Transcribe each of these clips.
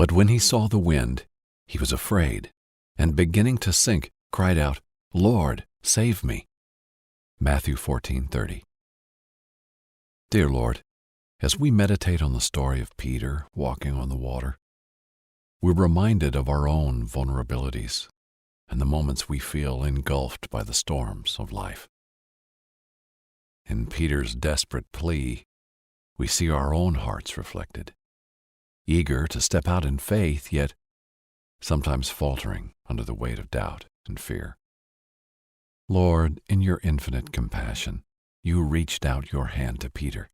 But when he saw the wind, he was afraid, and beginning to sink, cried out, "Lord, save me." Matthew 14:30. Dear Lord, as we meditate on the story of Peter walking on the water, we're reminded of our own vulnerabilities and the moments we feel engulfed by the storms of life. In Peter's desperate plea, we see our own hearts reflected, eager to step out in faith, yet sometimes faltering under the weight of doubt and fear. Lord, in your infinite compassion, you reached out your hand to Peter,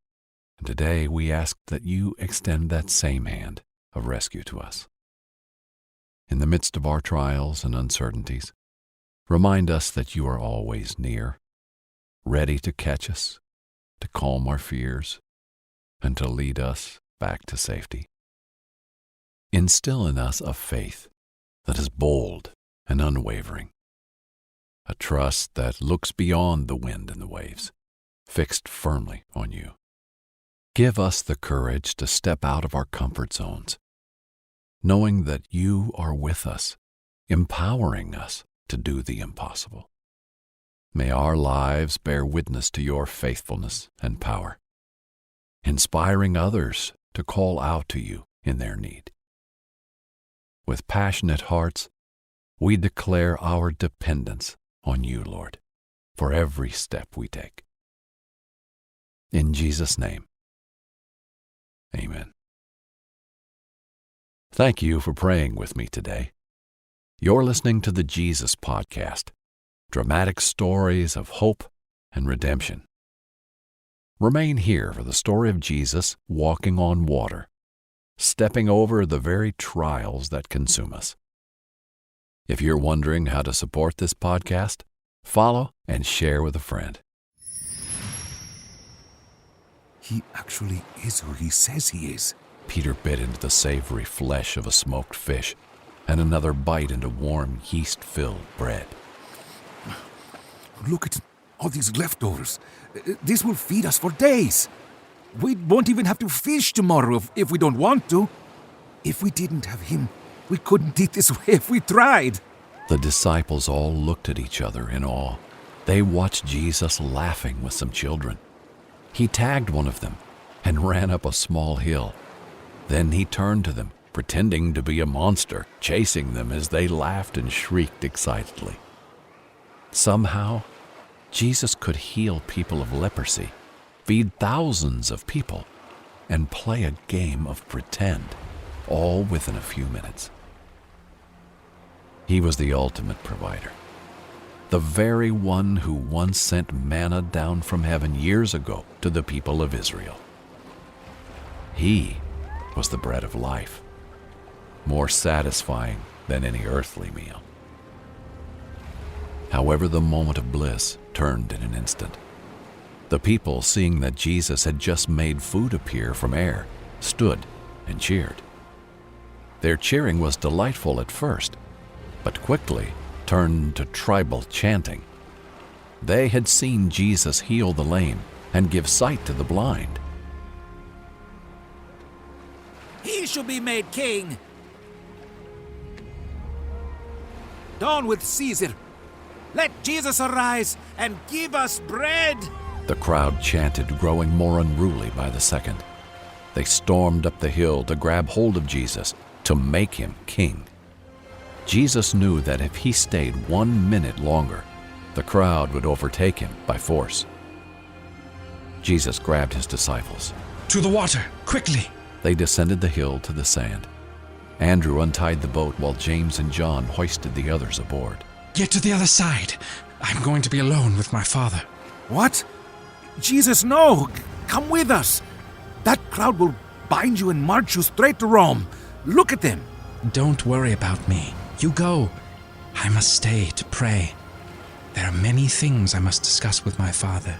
and today we ask that you extend that same hand of rescue to us. In the midst of our trials and uncertainties, remind us that you are always near, ready to catch us, to calm our fears, and to lead us back to safety. Instill in us a faith that is bold and unwavering, a trust that looks beyond the wind and the waves, fixed firmly on you. Give us the courage to step out of our comfort zones, knowing that you are with us, empowering us to do the impossible. May our lives bear witness to your faithfulness and power, inspiring others to call out to you in their need. With passionate hearts, we declare our dependence on you, Lord, for every step we take. In Jesus' name, amen. Thank you for praying with me today. You're listening to the Jesus Podcast, dramatic stories of hope and redemption. Remain here for the story of Jesus walking on water, stepping over the very trials that consume us. If you're wondering how to support this podcast, follow and share with a friend. He actually is who he says he is. Peter bit into the savory flesh of a smoked fish, and another bite into warm, yeast-filled bread. Look at all these leftovers. This will feed us for days. We won't even have to fish tomorrow if we don't want to. If we didn't have him, we couldn't eat this way if we tried. The disciples all looked at each other in awe. They watched Jesus laughing with some children. He tagged one of them and ran up a small hill. Then he turned to them, pretending to be a monster, chasing them as they laughed and shrieked excitedly. Somehow, Jesus could heal people of leprosy, feed thousands of people, and play a game of pretend, all within a few minutes. He was the ultimate provider, the very one who once sent manna down from heaven years ago to the people of Israel. He was the bread of life, more satisfying than any earthly meal. However, the moment of bliss turned in an instant. The people, seeing that Jesus had just made food appear from air, stood and cheered. Their cheering was delightful at first, but quickly turned to tribal chanting. They had seen Jesus heal the lame and give sight to the blind. He should be made king. Down with Caesar. Let Jesus arise and give us bread. The crowd chanted, growing more unruly by the second. They stormed up the hill to grab hold of Jesus, to make him king. Jesus knew that if he stayed 1 minute longer, the crowd would overtake him by force. Jesus grabbed his disciples. To the water, quickly! They descended the hill to the sand. Andrew untied the boat while James and John hoisted the others aboard. Get to the other side. I'm going to be alone with my father. What? Jesus, no! Come with us! That crowd will bind you and march you straight to Rome. Look at them! Don't worry about me. You go. I must stay to pray. There are many things I must discuss with my father.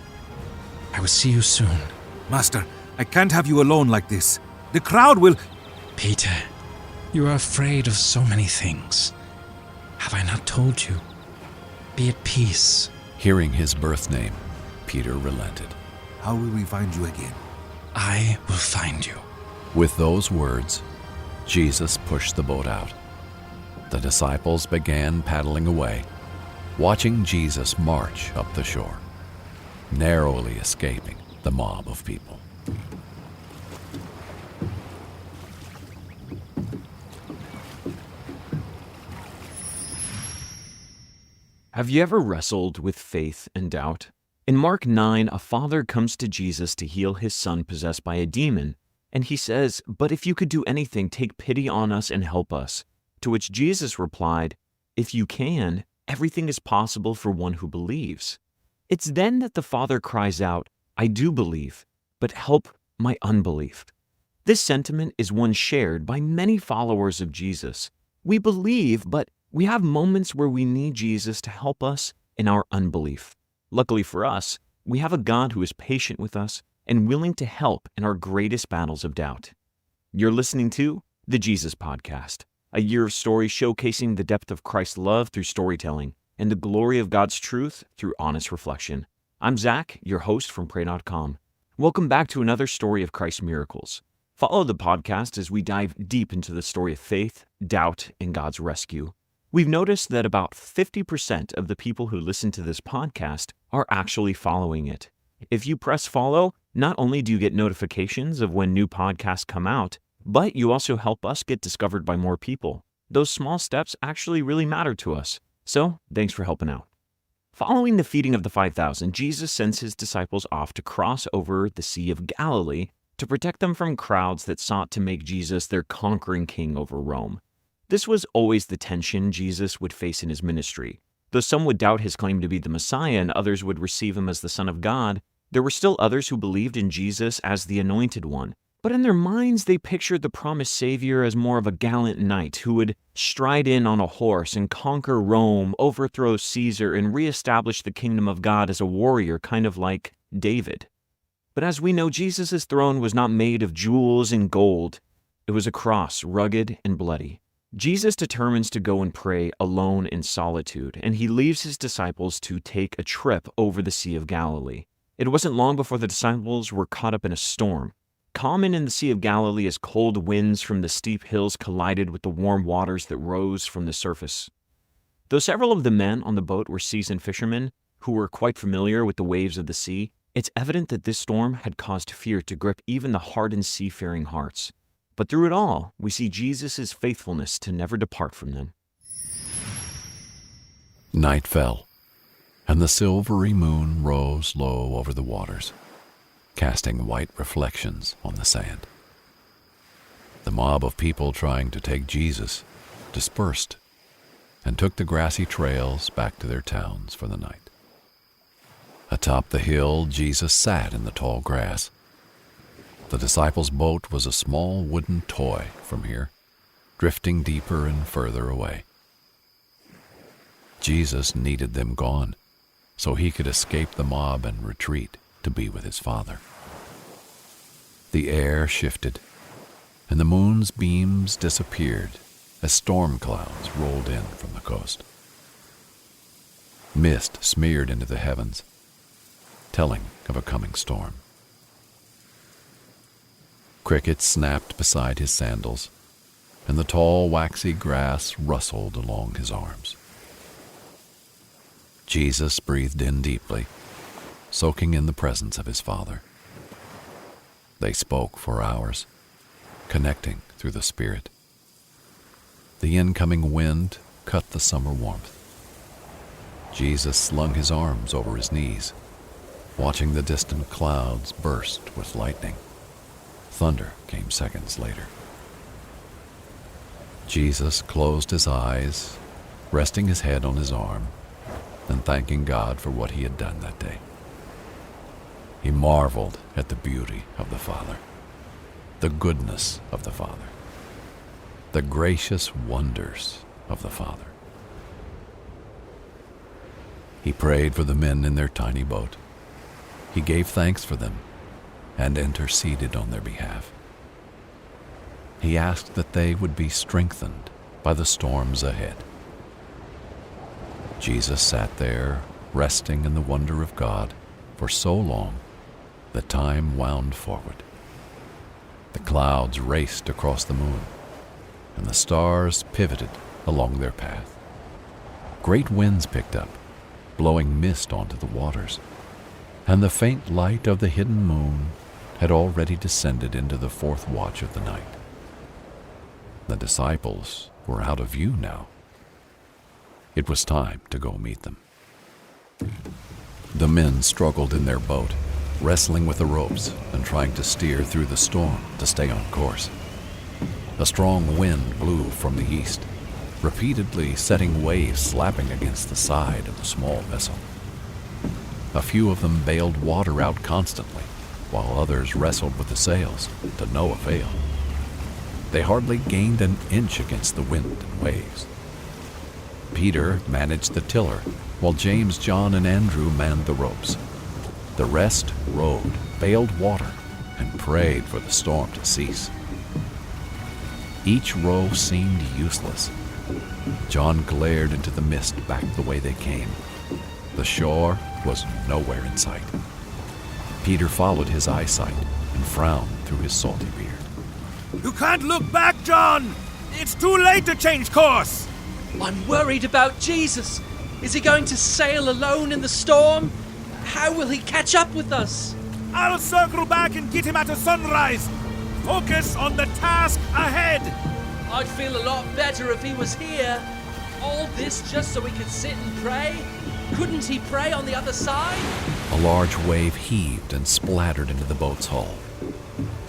I will see you soon. Master, I can't have you alone like this. The crowd will... Peter, you are afraid of so many things. Have I not told you? Be at peace. Hearing his birth name, Peter relented. How will we find you again? I will find you. With those words, Jesus pushed the boat out. The disciples began paddling away, watching Jesus march up the shore, narrowly escaping the mob of people. Have you ever wrestled with faith and doubt? In Mark 9, a father comes to Jesus to heal his son possessed by a demon, and he says, "But if you could do anything, take pity on us and help us." To which Jesus replied, "If you can, everything is possible for one who believes." It's then that the father cries out, "I do believe, but help my unbelief." This sentiment is one shared by many followers of Jesus. We believe, but we have moments where we need Jesus to help us in our unbelief. Luckily for us, we have a God who is patient with us and willing to help in our greatest battles of doubt. You're listening to the Jesus Podcast, a year of stories showcasing the depth of Christ's love through storytelling and the glory of God's truth through honest reflection. I'm Zach, your host from pray.com. Welcome back to another story of Christ's miracles. Follow the podcast as we dive deep into the story of faith, doubt, and God's rescue. We've noticed that about 50% of the people who listen to this podcast are actually following it. If you press follow, not only do you get notifications of when new podcasts come out, but you also help us get discovered by more people. Those small steps actually really matter to us. So, thanks for helping out. Following the feeding of the 5,000, Jesus sends his disciples off to cross over the Sea of Galilee to protect them from crowds that sought to make Jesus their conquering king over Rome. This was always the tension Jesus would face in his ministry. Though some would doubt his claim to be the Messiah and others would receive him as the Son of God, there were still others who believed in Jesus as the Anointed One. But in their minds, they pictured the promised Savior as more of a gallant knight who would stride in on a horse and conquer Rome, overthrow Caesar, and reestablish the kingdom of God as a warrior, kind of like David. But as we know, Jesus' throne was not made of jewels and gold. It was a cross, rugged and bloody. Jesus determines to go and pray alone in solitude, and he leaves his disciples to take a trip over the Sea of Galilee. It wasn't long before the disciples were caught up in a storm. Common in the Sea of Galilee as cold winds from the steep hills collided with the warm waters that rose from the surface. Though several of the men on the boat were seasoned fishermen who were quite familiar with the waves of the sea, it's evident that this storm had caused fear to grip even the hardened seafaring hearts. But through it all, we see Jesus' faithfulness to never depart from them. Night fell, and the silvery moon rose low over the waters, casting white reflections on the sand. The mob of people trying to take Jesus dispersed and took the grassy trails back to their towns for the night. Atop the hill, Jesus sat in the tall grass. The disciples' boat was a small wooden toy from here, drifting deeper and further away. Jesus needed them gone so he could escape the mob and retreat to be with his Father. The air shifted, and the moon's beams disappeared as storm clouds rolled in from the coast. Mist smeared into the heavens, telling of a coming storm. Crickets snapped beside his sandals, and the tall, waxy grass rustled along his arms. Jesus breathed in deeply, soaking in the presence of his Father. They spoke for hours, connecting through the Spirit. The incoming wind cut the summer warmth. Jesus slung his arms over his knees, watching the distant clouds burst with lightning. Thunder came seconds later. Jesus closed his eyes, resting his head on his arm, and thanking God for what he had done that day. He marveled at the beauty of the Father, the goodness of the Father, the gracious wonders of the Father. He prayed for the men in their tiny boat. He gave thanks for them and interceded on their behalf. He asked that they would be strengthened by the storms ahead. Jesus sat there, resting in the wonder of God for so long that time wound forward. The clouds raced across the moon, and the stars pivoted along their path. Great winds picked up, blowing mist onto the waters, and the faint light of the hidden moon had already descended into the fourth watch of the night. The disciples were out of view now. It was time to go meet them. The men struggled in their boat, wrestling with the ropes and trying to steer through the storm to stay on course. A strong wind blew from the east, repeatedly setting waves slapping against the side of the small vessel. A few of them bailed water out constantly, while others wrestled with the sails to no avail. They hardly gained an inch against the wind and waves. Peter managed the tiller, while James, John, and Andrew manned the ropes. The rest rowed, bailed water, and prayed for the storm to cease. Each row seemed useless. John glared into the mist back the way they came. The shore was nowhere in sight. Peter followed his eyesight and frowned through his salty beard. You can't look back, John! It's too late to change course! I'm worried about Jesus. Is he going to sail alone in the storm? How will he catch up with us? I'll circle back and get him at a sunrise. Focus on the task ahead. I'd feel a lot better if he was here. All this just so we could sit and pray? Couldn't he pray on the other side? A large wave heaved and splattered into the boat's hull,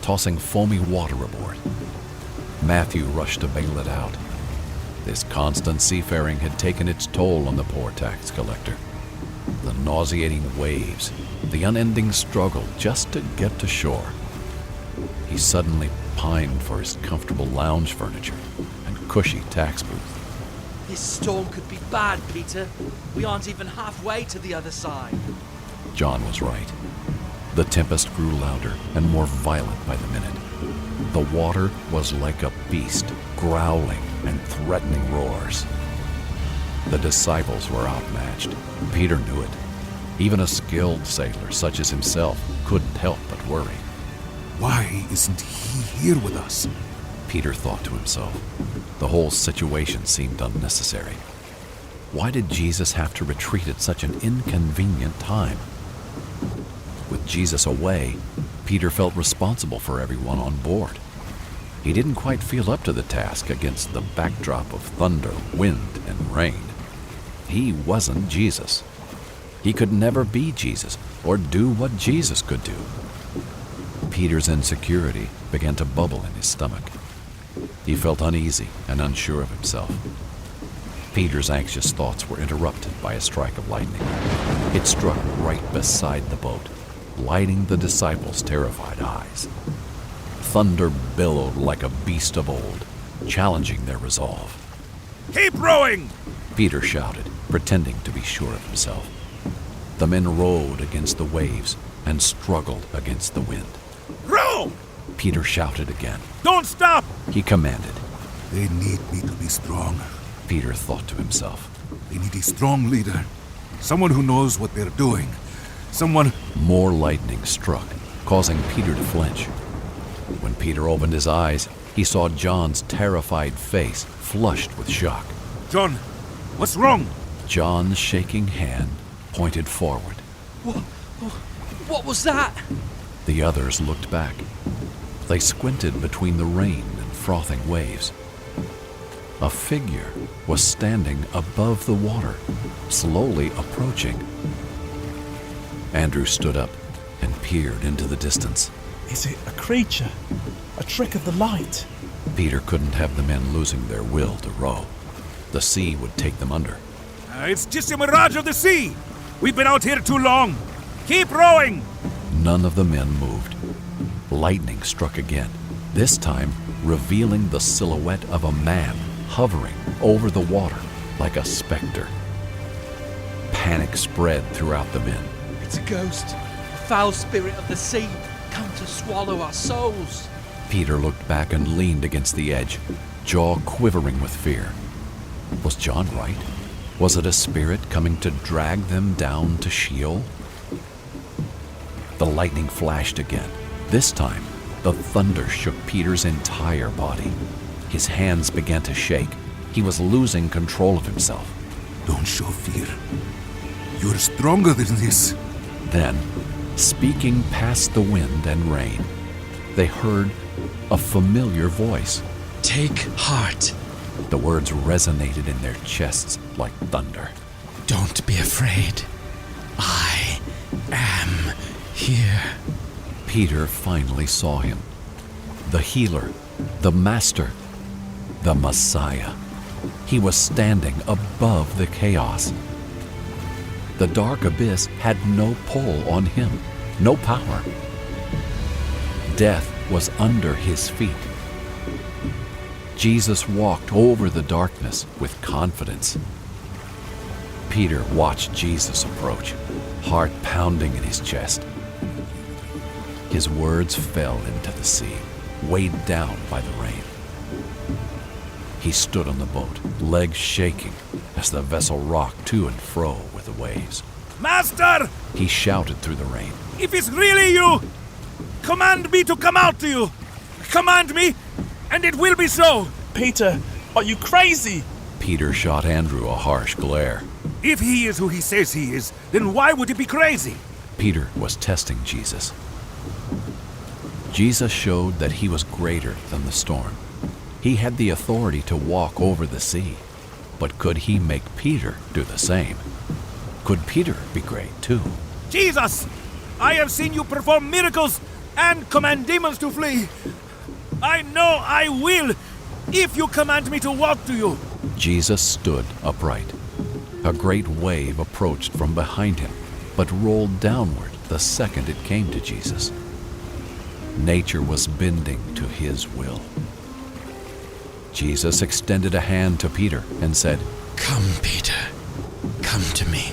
tossing foamy water aboard. Matthew rushed to bail it out. This constant seafaring had taken its toll on the poor tax collector. The nauseating waves, the unending struggle just to get to shore. He suddenly pined for his comfortable lounge furniture and cushy tax booth. This storm could be bad, Peter. We aren't even halfway to the other side. John was right. The tempest grew louder and more violent by the minute. The water was like a beast, growling and threatening roars. The disciples were outmatched. Peter knew it. Even a skilled sailor such as himself couldn't help but worry. Why isn't he here with us? Peter thought to himself. The whole situation seemed unnecessary. Why did Jesus have to retreat at such an inconvenient time? With Jesus away, Peter felt responsible for everyone on board. He didn't quite feel up to the task against the backdrop of thunder, wind, and rain. He wasn't Jesus. He could never be Jesus or do what Jesus could do. Peter's insecurity began to bubble in his stomach. He felt uneasy and unsure of himself. Peter's anxious thoughts were interrupted by a strike of lightning. It struck right beside the boat, lighting the disciples' terrified eyes. Thunder billowed like a beast of old, challenging their resolve. Keep rowing! Peter shouted, pretending to be sure of himself. The men rowed against the waves and struggled against the wind. Row! Peter shouted again. Don't stop! He commanded. They need me to be strong. Peter thought to himself. They need a strong leader. Someone who knows what they're doing. Someone... More lightning struck, causing Peter to flinch. When Peter opened his eyes, he saw John's terrified face flushed with shock. John, what's wrong? John's shaking hand pointed forward. What was that? The others looked back. They squinted between the rain and frothing waves. A figure was standing above the water, slowly approaching. Andrew stood up and peered into the distance. Is it a creature? A trick of the light? Peter couldn't have the men losing their will to row. The sea would take them under. It's just a mirage of the sea. We've been out here too long. Keep rowing! None of the men moved. Lightning struck again, this time revealing the silhouette of a man hovering over the water like a specter. Panic spread throughout the men. It's a ghost. A foul spirit of the sea, come to swallow our souls. Peter looked back and leaned against the edge, jaw quivering with fear. Was John right? Was it a spirit coming to drag them down to Sheol? The lightning flashed again. This time, the thunder shook Peter's entire body. His hands began to shake. He was losing control of himself. Don't show fear. You're stronger than this. Then, speaking past the wind and rain, they heard a familiar voice. Take heart. The words resonated in their chests like thunder. Don't be afraid. I am here. Peter finally saw him. The healer, the master, the Messiah. He was standing above the chaos. The dark abyss had no pull on him, no power. Death was under his feet. Jesus walked over the darkness with confidence. Peter watched Jesus approach, heart pounding in his chest. His words fell into the sea, weighed down by the rain. He stood on the boat, legs shaking as the vessel rocked to and fro with the waves. Master! He shouted through the rain. If it's really you, command me to come out to you. Command me, and it will be so. Peter, are you crazy? Peter shot Andrew a harsh glare. If he is who he says he is, then why would he be crazy? Peter was testing Jesus. Jesus showed that he was greater than the storm. He had the authority to walk over the sea. But could he make Peter do the same? Could Peter be great too? Jesus! I have seen you perform miracles and command demons to flee. I know I will if you command me to walk to you. Jesus stood upright. A great wave approached from behind him, but rolled downward the second it came to Jesus. Nature was bending to his will. Jesus extended a hand to Peter and said, Come, Peter. Come to me.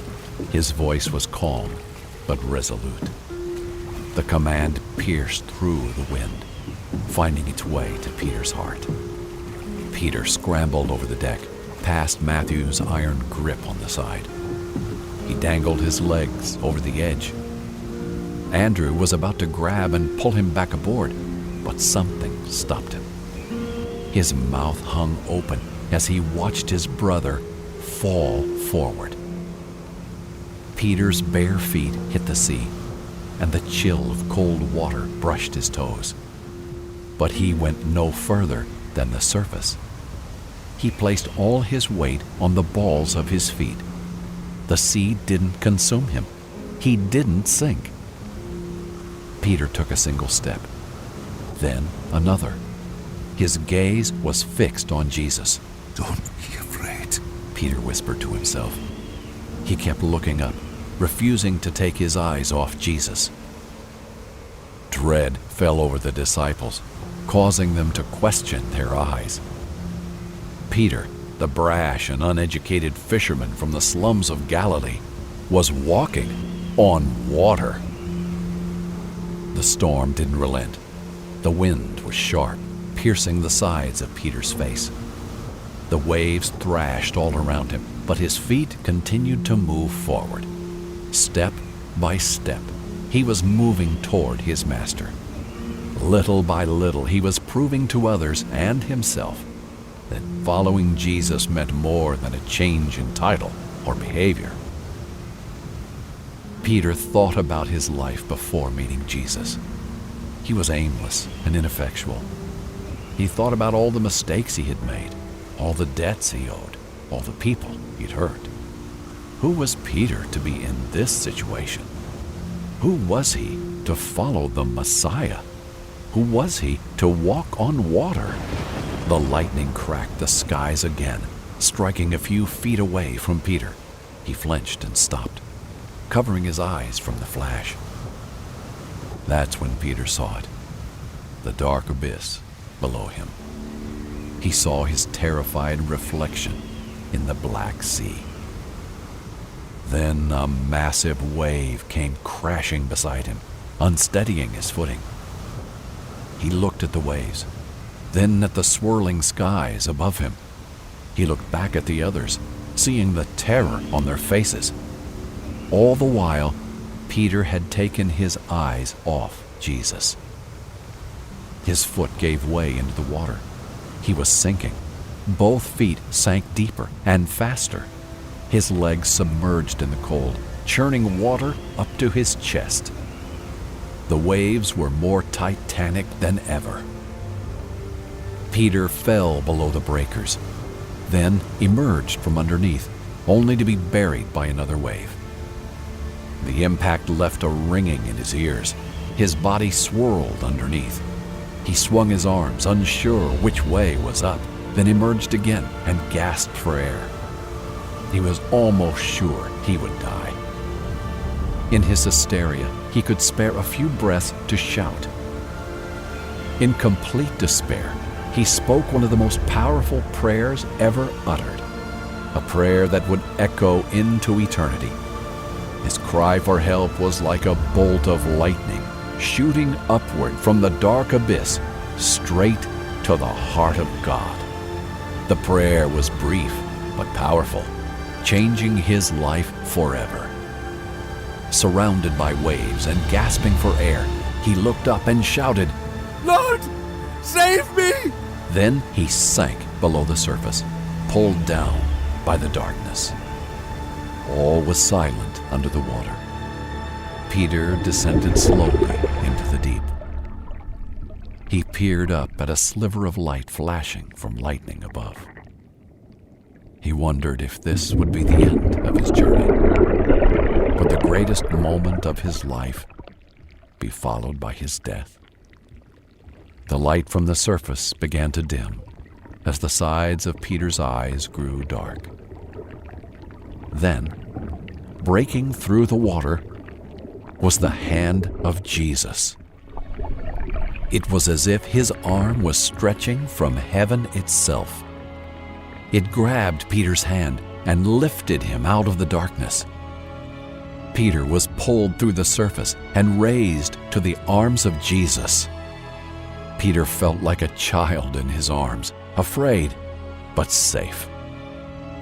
His voice was calm, but resolute. The command pierced through the wind, finding its way to Peter's heart. Peter scrambled over the deck, past Matthew's iron grip on the side. He dangled his legs over the edge. Andrew was about to grab and pull him back aboard, but something stopped him. His mouth hung open as he watched his brother fall forward. Peter's bare feet hit the sea, and the chill of cold water brushed his toes. But he went no further than the surface. He placed all his weight on the balls of his feet. The sea didn't consume him. He didn't sink. Peter took a single step, then another. His gaze was fixed on Jesus. Don't be afraid, Peter whispered to himself. He kept looking up, refusing to take his eyes off Jesus. Dread fell over the disciples, causing them to question their eyes. Peter, the brash and uneducated fisherman from the slums of Galilee, was walking on water. The storm didn't relent. The wind was sharp, piercing the sides of Peter's face. The waves thrashed all around him, but his feet continued to move forward. Step by step, he was moving toward his master. Little by little, he was proving to others and himself that following Jesus meant more than a change in title or behavior. Peter thought about his life before meeting Jesus. He was aimless and ineffectual. He thought about all the mistakes he had made, all the debts he owed, all the people he'd hurt. Who was Peter to be in this situation? Who was he to follow the Messiah? Who was he to walk on water? The lightning cracked the skies again, striking a few feet away from Peter. He flinched and stopped, covering his eyes from the flash. That's when Peter saw it, the dark abyss below him. He saw his terrified reflection in the Black Sea. Then a massive wave came crashing beside him, unsteadying his footing. He looked at the waves, then at the swirling skies above him. He looked back at the others, seeing the terror on their faces. All the while, Peter had taken his eyes off Jesus. His foot gave way into the water. He was sinking. Both feet sank deeper and faster. His legs submerged in the cold, churning water up to his chest. The waves were more titanic than ever. Peter fell below the breakers, then emerged from underneath, only to be buried by another wave. The impact left a ringing in his ears. His body swirled underneath. He swung his arms, unsure which way was up, then emerged again and gasped for air. He was almost sure he would die. In his hysteria, he could spare a few breaths to shout. In complete despair, he spoke one of the most powerful prayers ever uttered, a prayer that would echo into eternity. His cry for help was like a bolt of lightning, shooting upward from the dark abyss, straight to the heart of God. The prayer was brief but powerful, changing his life forever. Surrounded by waves and gasping for air, he looked up and shouted, Lord, save me! Then he sank below the surface, pulled down by the darkness. All was silent under the water. Peter descended slowly into the deep. He peered up at a sliver of light flashing from lightning above. He wondered if this would be the end of his journey. Would the greatest moment of his life be followed by his death? The light from the surface began to dim as the sides of Peter's eyes grew dark. Then, breaking through the water, was the hand of Jesus. It was as if his arm was stretching from heaven itself. It grabbed Peter's hand and lifted him out of the darkness. Peter was pulled through the surface and raised to the arms of Jesus. Peter felt like a child in his arms, afraid but safe.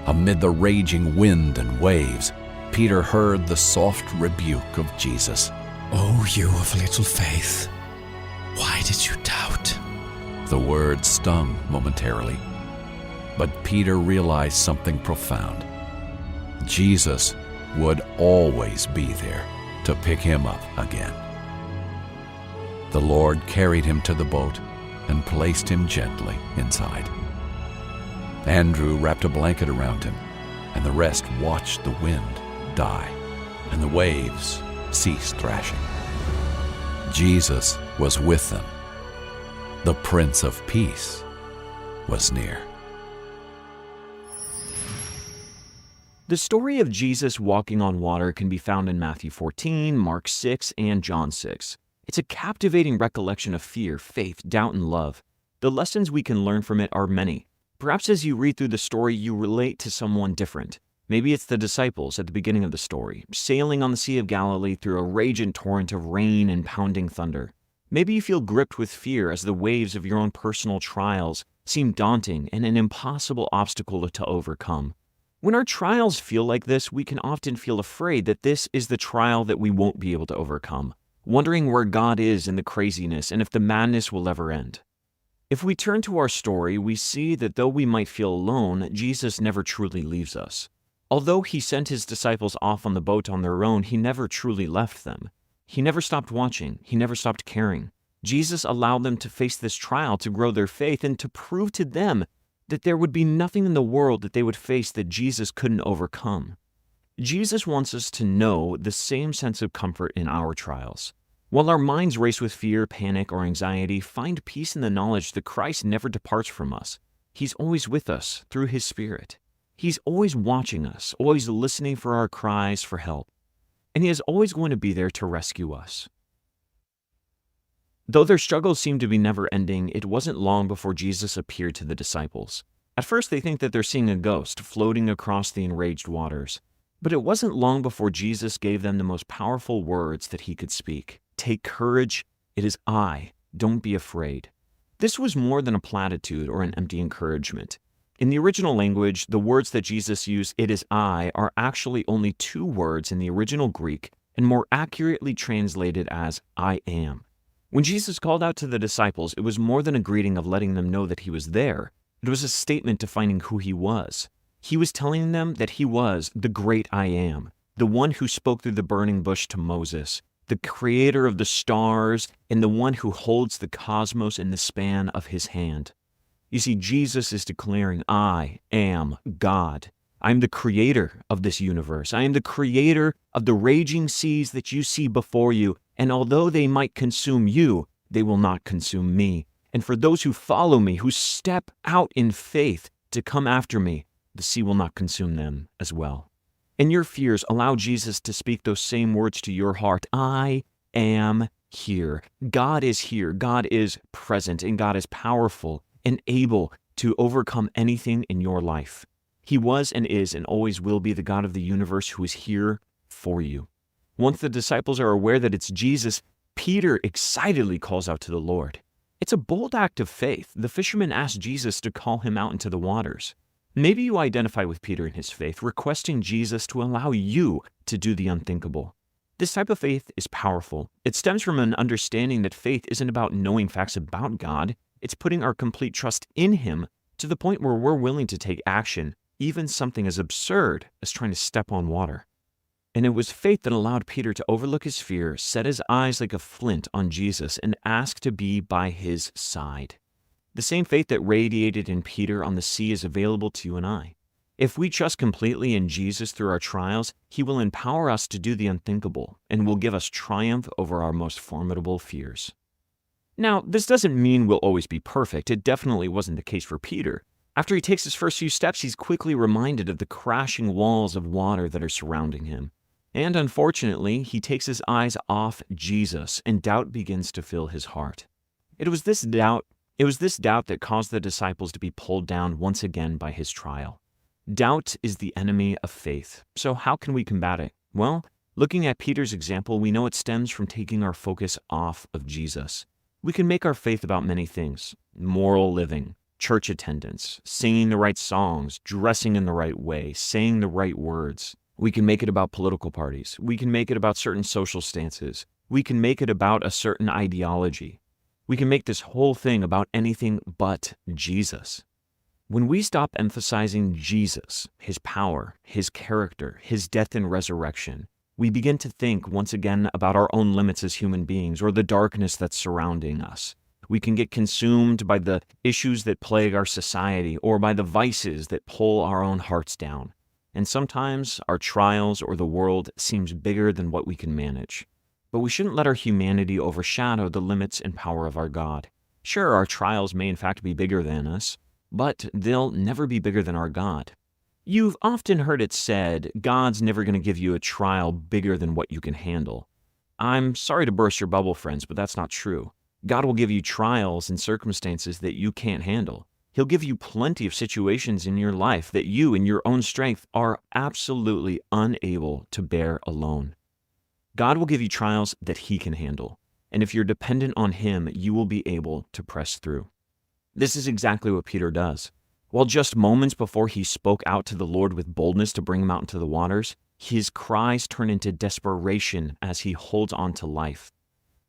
Amid the raging wind and waves, Peter heard the soft rebuke of Jesus. "O you of little faith, why did you doubt?" The word stung momentarily, but Peter realized something profound. Jesus would always be there to pick him up again. The Lord carried him to the boat and placed him gently inside. Andrew wrapped a blanket around him, and the rest watched the wind die and the waves cease thrashing. Jesus was with them. The Prince of Peace was near. The story of Jesus walking on water can be found in Matthew 14, Mark 6, and John 6. It's a captivating recollection of fear, faith, doubt, and love. The lessons we can learn from it are many. Perhaps as you read through the story, you relate to someone different. Maybe it's the disciples at the beginning of the story, sailing on the Sea of Galilee through a raging torrent of rain and pounding thunder. Maybe you feel gripped with fear as the waves of your own personal trials seem daunting and an impossible obstacle to overcome. When our trials feel like this, we can often feel afraid that this is the trial that we won't be able to overcome, wondering where God is in the craziness and if the madness will ever end. If we turn to our story, we see that though we might feel alone, Jesus never truly leaves us. Although he sent his disciples off on the boat on their own, he never truly left them. He never stopped watching. He never stopped caring. Jesus allowed them to face this trial to grow their faith and to prove to them that there would be nothing in the world that they would face that Jesus couldn't overcome. Jesus wants us to know the same sense of comfort in our trials. While our minds race with fear, panic, or anxiety, find peace in the knowledge that Christ never departs from us. He's always with us through his Spirit. He's always watching us, always listening for our cries for help. And he is always going to be there to rescue us. Though their struggles seem to be never-ending, it wasn't long before Jesus appeared to the disciples. At first, they think that they're seeing a ghost floating across the enraged waters. But it wasn't long before Jesus gave them the most powerful words that he could speak. "Take courage, it is I, don't be afraid." This was more than a platitude or an empty encouragement. In the original language, the words that Jesus used, "it is I," are actually only two words in the original Greek and more accurately translated as "I am." When Jesus called out to the disciples, it was more than a greeting of letting them know that he was there. It was a statement defining who he was. He was telling them that he was the great I am, the one who spoke through the burning bush to Moses, the creator of the stars, and the one who holds the cosmos in the span of his hand. You see, Jesus is declaring, I am God. I'm the creator of this universe. I am the creator of the raging seas that you see before you, and although they might consume you, they will not consume me. And for those who follow me, who step out in faith to come after me, the sea will not consume them as well. In your fears, allow Jesus to speak those same words to your heart. I am here. God is here. God is present, and God is powerful and able to overcome anything in your life. He was and is and always will be the God of the universe who is here for you. Once the disciples are aware that it's Jesus, Peter excitedly calls out to the Lord. It's a bold act of faith. The fishermen asked Jesus to call him out into the waters. Maybe you identify with Peter in his faith, requesting Jesus to allow you to do the unthinkable. This type of faith is powerful. It stems from an understanding that faith isn't about knowing facts about God. It's putting our complete trust in him to the point where we're willing to take action, even something as absurd as trying to step on water. And it was faith that allowed Peter to overlook his fear, set his eyes like a flint on Jesus, and ask to be by his side. The same faith that radiated in Peter on the sea is available to you and I. If we trust completely in Jesus through our trials, he will empower us to do the unthinkable and will give us triumph over our most formidable fears. Now, this doesn't mean we'll always be perfect. It definitely wasn't the case for Peter. After he takes his first few steps, he's quickly reminded of the crashing walls of water that are surrounding him. And unfortunately, he takes his eyes off Jesus, and doubt begins to fill his heart. It was this doubt that caused the disciples to be pulled down once again by his trial. Doubt is the enemy of faith. So how can we combat it? Well, looking at Peter's example, we know it stems from taking our focus off of Jesus. We can make our faith about many things: moral living, church attendance, singing the right songs, dressing in the right way, saying the right words. We can make it about political parties. We can make it about certain social stances. We can make it about a certain ideology. We can make this whole thing about anything but Jesus. When we stop emphasizing Jesus, his power, his character, his death and resurrection, we begin to think once again about our own limits as human beings or the darkness that's surrounding us. We can get consumed by the issues that plague our society or by the vices that pull our own hearts down. And sometimes our trials or the world seems bigger than what we can manage. But we shouldn't let our humanity overshadow the limits and power of our God. Sure, our trials may in fact be bigger than us, but they'll never be bigger than our God. You've often heard it said, God's never going to give you a trial bigger than what you can handle. I'm sorry to burst your bubble, friends, but that's not true. God will give you trials and circumstances that you can't handle. He'll give you plenty of situations in your life that you, in your own strength, are absolutely unable to bear alone. God will give you trials that he can handle, and if you're dependent on him, you will be able to press through. This is exactly what Peter does. While just moments before he spoke out to the Lord with boldness to bring him out into the waters, his cries turn into desperation as he holds on to life.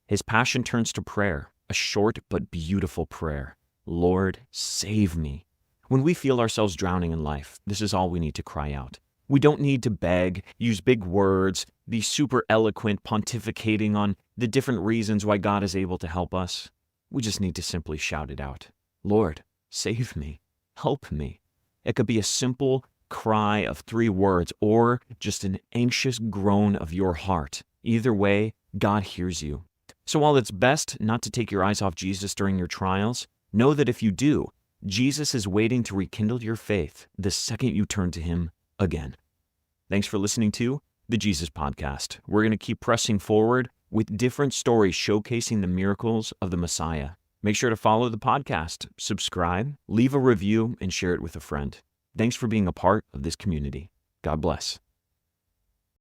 His passion turns to prayer, a short but beautiful prayer. Lord, save me. When we feel ourselves drowning in life, this is all we need to cry out. We don't need to beg, use big words, be super eloquent, pontificating on the different reasons why God is able to help us. We just need to simply shout it out. Lord, save me. Help me. It could be a simple cry of 3 words or just an anxious groan of your heart. Either way, God hears you. So while it's best not to take your eyes off Jesus during your trials, know that if you do, Jesus is waiting to rekindle your faith the second you turn to him again. Thanks for listening to the Jesus Podcast. We're going to keep pressing forward with different stories showcasing the miracles of the Messiah. Make sure to follow the podcast, subscribe, leave a review, and share it with a friend. Thanks for being a part of this community. God bless.